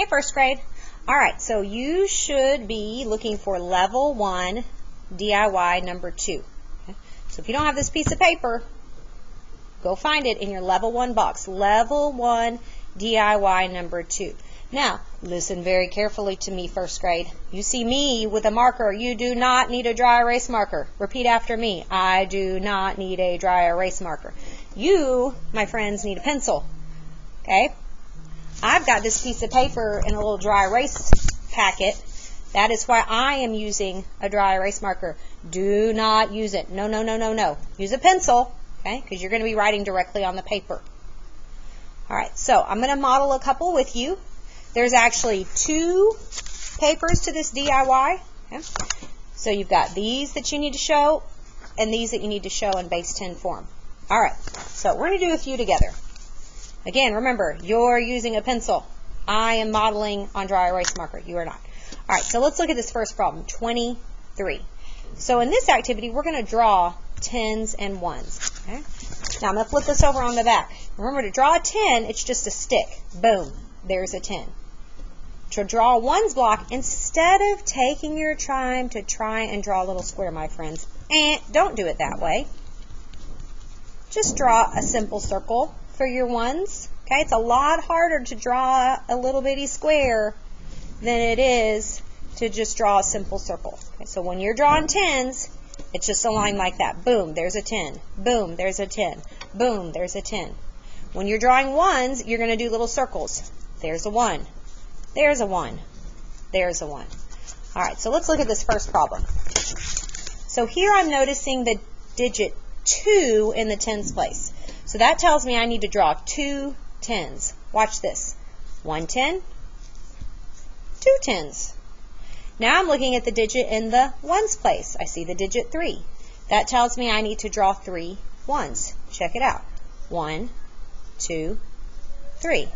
Hey, first grade. All right, so you should be looking for level 1 DIY number 2. Okay? So if you don't have this piece of paper, go find it in your level 1 box. Level 1 DIY number 2. Now, listen very carefully to me, first grade. You see me with a marker. You do not need a dry erase marker. Repeat after me. I do not need a dry erase marker. You, my friends, need a pencil. Okay? I've got this piece of paper in a little dry erase packet. That is why I am using a dry erase marker. Do not use it. No, no, no, no, no. Use a pencil, okay, because you're going to be writing directly on the paper. All right, so I'm going to model a couple with you. There's actually 2 papers to this DIY. Okay? So you've got these that you need to show and these that you need to show in base 10 form. All right, so we're going to do a few together. Again, remember, you're using a pencil. I am modeling on dry erase marker. You are not. All right, so let's look at this first problem, 23. So in this activity, we're going to draw 10s and 1s. Okay? Now, I'm going to flip this over on the back. Remember, to draw a 10, it's just a stick. Boom, there's a 10. To draw a 1s block, instead of taking your time to try and draw a little square, my friends, don't do it that way. Just draw a simple circle for your 1s. Okay, it's a lot harder to draw a little bitty square than it is to just draw a simple circle. Okay, so when you're drawing 10s, it's just a line like that. Boom, there's a 10. Boom, there's a 10. Boom, there's a 10. When you're drawing 1s, you're going to do little circles. There's a 1. There's a 1. There's a 1. All right, so let's look at this first problem. So here I'm noticing the digit 2 in the 10s place. So that tells me I need to draw 2 10s. Watch this. 1 10, 2 10s. Now I'm looking at the digit in the 1s place. I see the digit 3. That tells me I need to draw 3 1s. Check it out. 1, 2, 3.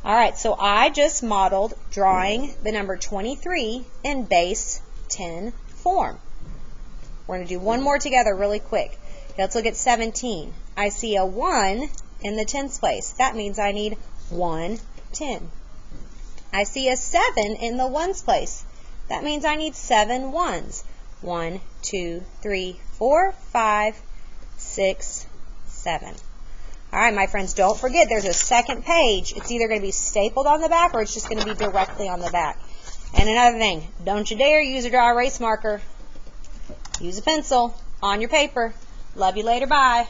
All right, so I just modeled drawing the number 23 in base 10 form. We're going to do one more together really quick. Let's look at 17. I see a 1 in the 10s place. That means I need 1 10. I see a 7 in the 1s place. That means I need 7 1s. 1, 2, 3, 4, 5, 6, 7. All right, my friends, don't forget there's a second page. It's either going to be stapled on the back or it's just going to be directly on the back. And another thing, don't you dare use a dry erase marker. Use a pencil on your paper. Love you later. Bye.